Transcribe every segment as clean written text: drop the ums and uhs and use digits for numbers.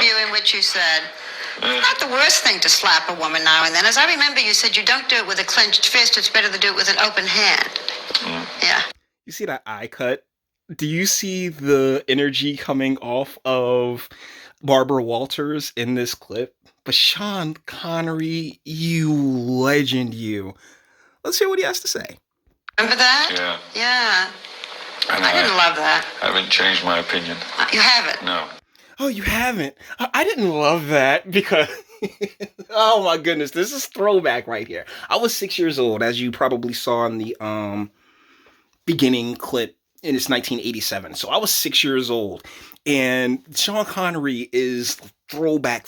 interview in which you said, it's not the worst thing to slap a woman now and then. As I remember, you said you don't do it with a clenched fist. It's better to do it with an open hand. Yeah. You see that eye cut? Do you see the energy coming off of Barbara Walters in this clip? But Sean Connery, you legend, you. Let's hear what he has to say. Remember that? Yeah. Yeah. And I didn't love that. I haven't changed my opinion. You haven't? No. Oh, you haven't? I didn't love that because... oh my goodness, this is throwback right here. I was 6 years old, as you probably saw in the beginning clip, and it's 1987. So I was 6 years old, and Sean Connery is throwback,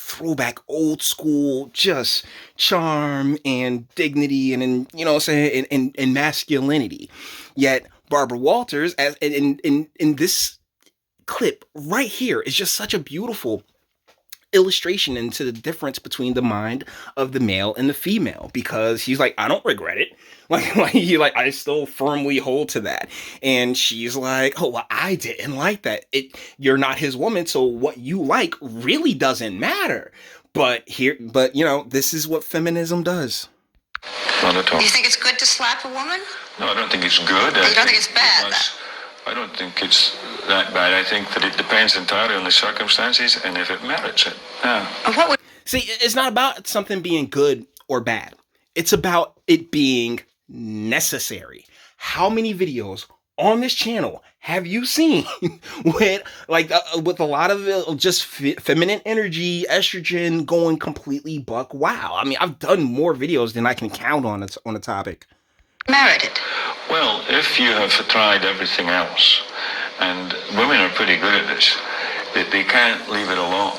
old school, just charm and dignity, and you know what I'm saying, and masculinity. Yet Barbara Walters, as in this clip right here, is just such a beautiful illustration into the difference between the mind of the male and the female, because he's like, I don't regret it. I still firmly hold to that. And she's like, oh, well, I didn't like that. You're not his woman, so what you like really doesn't matter. But you know, this is what feminism does. Not at all. Do you think it's good to slap a woman? No, I don't think it's good. You don't think it's bad? I don't think it's that bad. I think that it depends entirely on the circumstances and if it merits it. Yeah. See, it's not about something being good or bad. It's about it being necessary. How many videos on this channel have you seen with a lot of just feminine energy, estrogen going completely buck wow? I mean, I've done more videos than I can count on the topic. Merited. Well, if you have tried everything else, and women are pretty good at this, they can't leave it alone.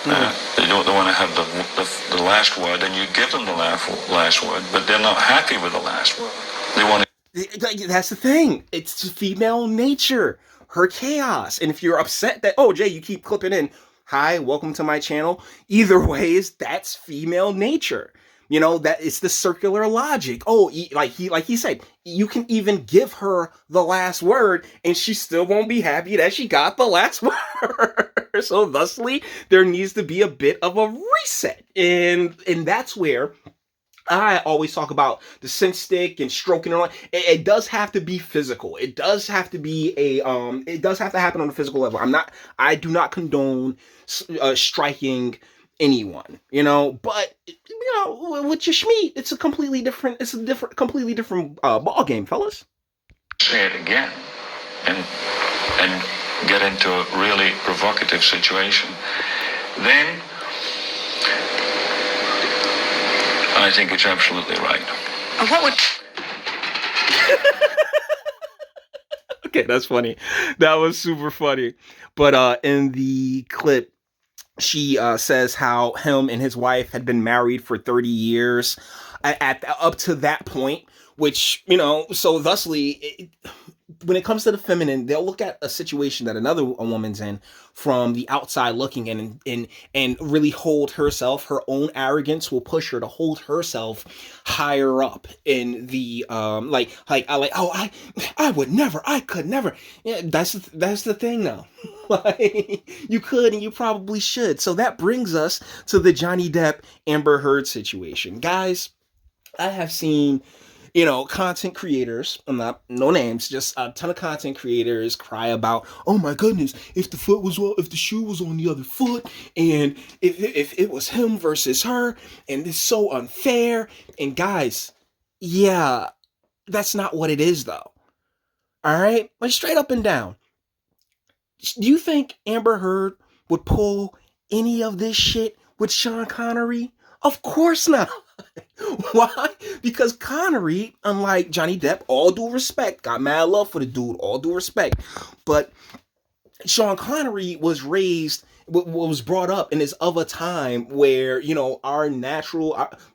They don't want to have the last word, and you give them the last word, but they're not happy with the last word. They want to. That's the thing. It's female nature, her chaos. And if you're upset that, oh, Jay, you keep clipping in, hi, welcome to my channel. Either way, that's female nature. You know, that it's the circular logic. Oh, like he said, you can even give her the last word and she still won't be happy that she got the last word. So thusly, there needs to be a bit of a reset. And that's where I always talk about the scent stick and stroking and all. It does have to be physical. It does have to be it does have to happen on a physical level. I do not condone striking anyone, you know, but you know, with your schmeat, it's a completely different ball game, fellas. Say it again and get into a really provocative situation, then I think it's absolutely right. What would... Okay, that's funny. That was super funny. But in the clip, she says how him and his wife had been married for 30 years up to that point, which, you know, so thusly, when it comes to the feminine, they'll look at a situation that a woman's in from the outside looking in and really hold herself. Her own arrogance will push her to hold herself higher up in the I would never, I could never. Yeah, that's the thing though. Like, you could and you probably should. So that brings us to the Johnny Depp Amber Heard situation. Guys, I have seen, you know, content creators, no names, just a ton of content creators cry about, oh my goodness, if the shoe was on the other foot, and if it was him versus her, and it's so unfair. And guys, yeah, that's not what it is though. All right, like straight up and down. Do you think Amber Heard would pull any of this shit with Sean Connery? Of course not. Why? Because Connery, unlike Johnny Depp, all due respect, got mad love for the dude, all due respect. But Sean Connery was brought up and is of a time where, you know,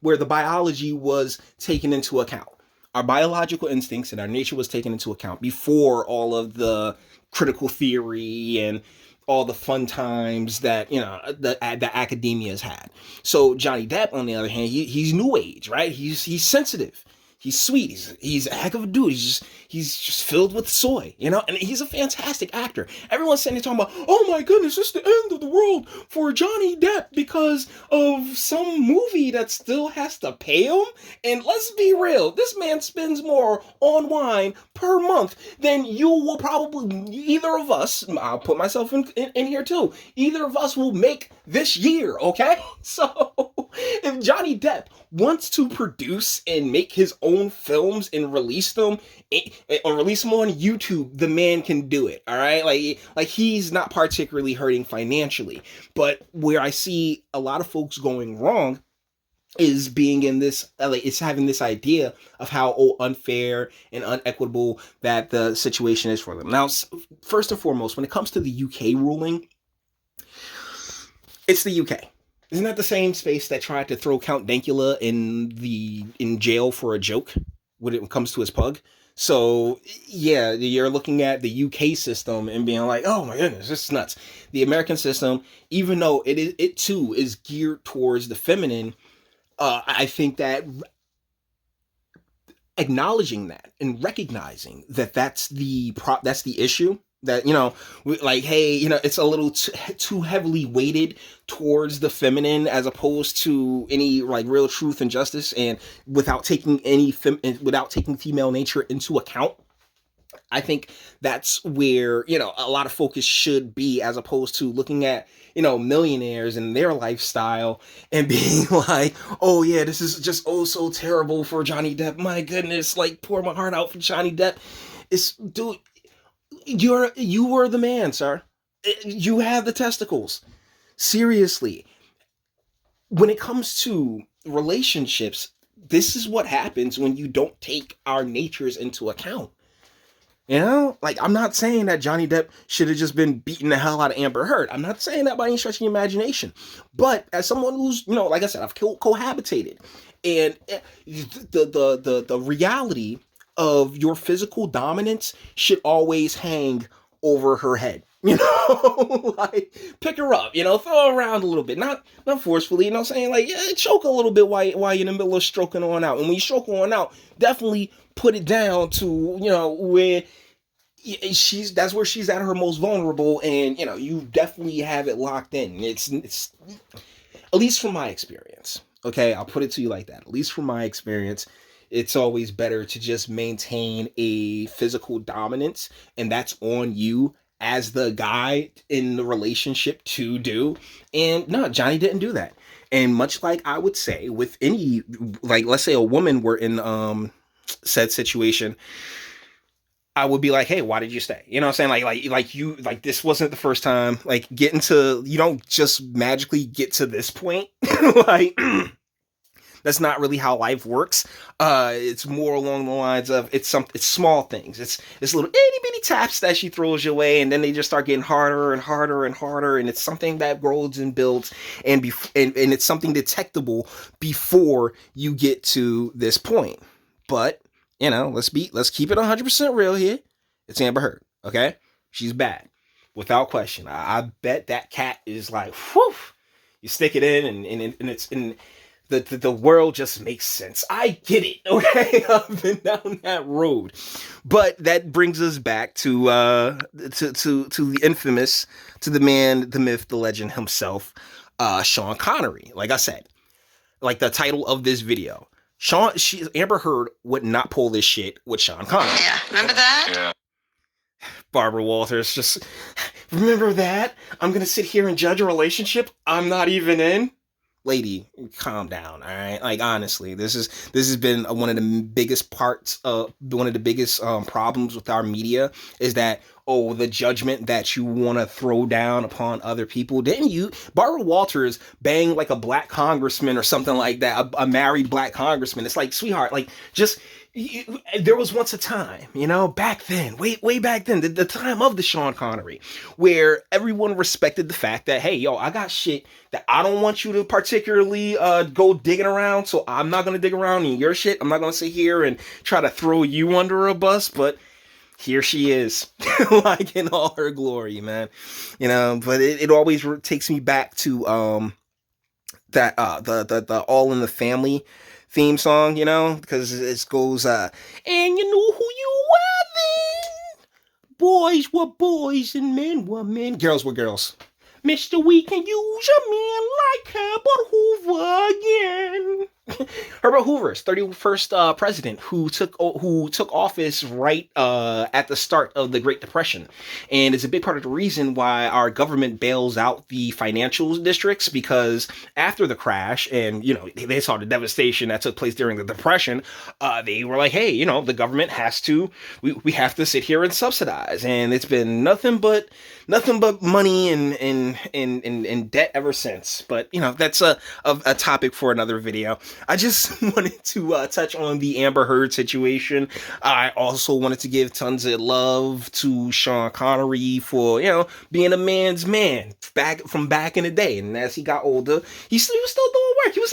where the biology was taken into account. Our biological instincts and our nature was taken into account before all of the critical theory and all the fun times that, you know, the academia has had. So Johnny Depp, on the other hand, he's new age, right? He's sensitive. He's sweet. He's a heck of a dude. He's just filled with soy, you know. And he's a fantastic actor. Everyone's sitting there talking about, oh my goodness, it's the end of the world for Johnny Depp because of some movie that still has to pay him. And let's be real, this man spends more on wine per month than you will probably, either of us. I'll put myself in here too. Either of us will make this year. Okay, so if Johnny Depp wants to produce and make his own films and release them on YouTube, the man can do it. All right, like he's not particularly hurting financially. But where I see a lot of folks going wrong is being in this, like, it's having this idea of how unfair and unequitable that the situation is for them. Now, first and foremost, when it comes to the UK ruling, it's the UK. Isn't that the same space that tried to throw Count Dankula in jail for a joke when it comes to his pug? So yeah, you're looking at the UK system and being like, oh my goodness, this is nuts. The American system, even though it too is geared towards the feminine, I think that acknowledging that and recognizing that that's the issue, that, you know, like, hey, you know, it's a little too heavily weighted towards the feminine as opposed to any like real truth and justice, and without taking female nature into account. I think that's where, you know, a lot of focus should be, as opposed to looking at, you know, millionaires and their lifestyle and being like, oh yeah, this is just so terrible for Johnny Depp. My goodness, like, pour my heart out for Johnny Depp. It's, dude, you were the man, sir. You have the testicles. Seriously. When it comes to relationships, this is what happens when you don't take our natures into account. You know, like, I'm not saying that Johnny Depp should have just been beating the hell out of Amber Heard. I'm not saying that by any stretch of the imagination. But as someone who's, you know, like I said, I've cohabitated, and the reality of your physical dominance should always hang over her head. You know, like, pick her up, you know, throw her around a little bit, not forcefully, you know what I'm saying? Like, yeah, choke a little bit while you're in the middle of stroking on out. And when you stroke on out, definitely put it down to, you know, where that's where she's at her most vulnerable, and, you know, you definitely have it locked in. It's at least from my experience. Okay, I'll put it to you like that. At least from my experience, it's always better to just maintain a physical dominance, and that's on you as the guy in the relationship to do. And no, Johnny didn't do that. And much like I would say with any, like, let's say a woman were in said situation, I would be like, hey, why did you stay? You know what I'm saying? Like this wasn't the first time. Like, you don't just magically get to this point. Like, that's not really how life works. It's more along the lines of, it's small things. It's little itty bitty taps that she throws your way, and then they just start getting harder and harder and harder. And it's something that grows and builds, and it's something detectable before you get to this point. But, you know, let's keep it 100% real here. It's Amber Heard, okay? She's bad, without question. I bet that cat is like, whew. You stick it in, and it's in. The world just makes sense. I get it, okay? I've been down that road. But that brings us back to the infamous, to the man, the myth, the legend himself, Sean Connery. Like I said, like the title of this video, Amber Heard would not pull this shit with Sean Connery. Yeah, remember that? Yeah. Barbara Walters, just remember that? I'm gonna sit here and judge a relationship I'm not even in? Lady, calm down, all right? Like, honestly, this has been one of the biggest problems with our media, is that, oh, the judgment that you want to throw down upon other people. Didn't you? Barbara Walters banged like a black congressman or something like that, a married black congressman. It's like, sweetheart, like, just... there was once a time, you know, back then, way back then, the time of the Sean Connery, where everyone respected the fact that, hey, yo, I got shit that I don't want you to particularly go digging around, so I'm not going to dig around in your shit. I'm not going to sit here and try to throw you under a bus, but here she is, like, in all her glory, man. You know, but it always takes me back to that the All in the Family theme song, you know, because it goes, and you know who you were then. Boys were boys and men were men. Girls were girls. Mister, we can use a man like Herbert Hoover again. Herbert Hoover's 31st president, who took office right at the start of the Great Depression, and is a big part of the reason why our government bails out the financial districts, because after the crash, and you know, they saw the devastation that took place during the Depression, they were like, hey, you know, the government has to, we have to sit here and subsidize, and it's been nothing but money and debt ever since. But you know, that's a topic for another video. I just wanted to touch on the Amber Heard situation. I also wanted to give tons of love to Sean Connery for, you know, being a man's man back in the day. And as he got older, he was still doing work. He was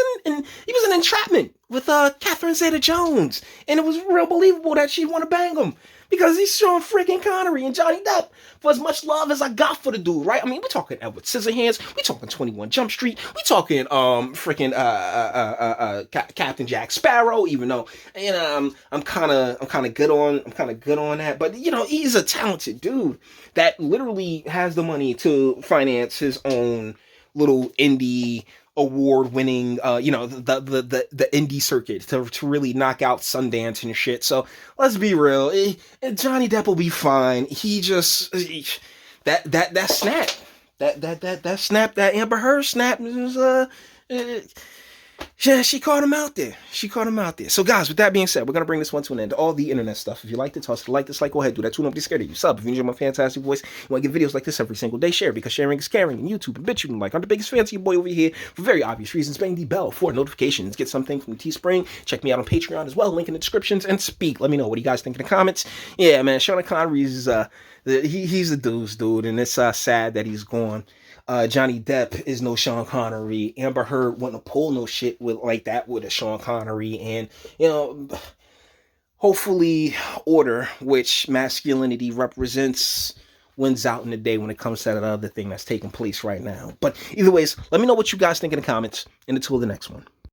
in Entrapment with Catherine Zeta-Jones, and it was real believable that she'd want to bang him, because he's Sean freaking Connery and Johnny Depp. For as much love as I got for the dude, right? I mean, we're talking Edward Scissorhands, we're talking 21 Jump Street, we're talking freaking Captain Jack Sparrow. Even though, you know, I'm kind of good on that, but you know, he's a talented dude that literally has the money to finance his own little indie award-winning, you know, the indie circuit to really knock out Sundance and shit. So let's be real, Johnny Depp will be fine. He just that snap, that Amber Heard snap was yeah, she caught him out there. So guys, with that being said, we're going to bring this one to an end. All the internet stuff. If you liked it, toss a like, dislike, go ahead, do that too. Don't be scared of you. Sub if you enjoy my fantastic voice. You want to get videos like this every single day, share, because sharing is caring. And YouTube and Bitchute and like. I'm the biggest fan of your boy over here for very obvious reasons. Bang the bell for notifications. Get something from Teespring. Check me out on Patreon as well. Link in the descriptions. And speak. Let me know what you guys think in the comments. Yeah, man, Sean Connery is he's a dude, and it's sad that he's gone. Johnny Depp is no Sean Connery. Amber Heard wouldn't pull no shit like that with a Sean Connery. And, you know, hopefully order, which masculinity represents, wins out in the day when it comes to that other thing that's taking place right now. But either ways, let me know what you guys think in the comments. And until the next one.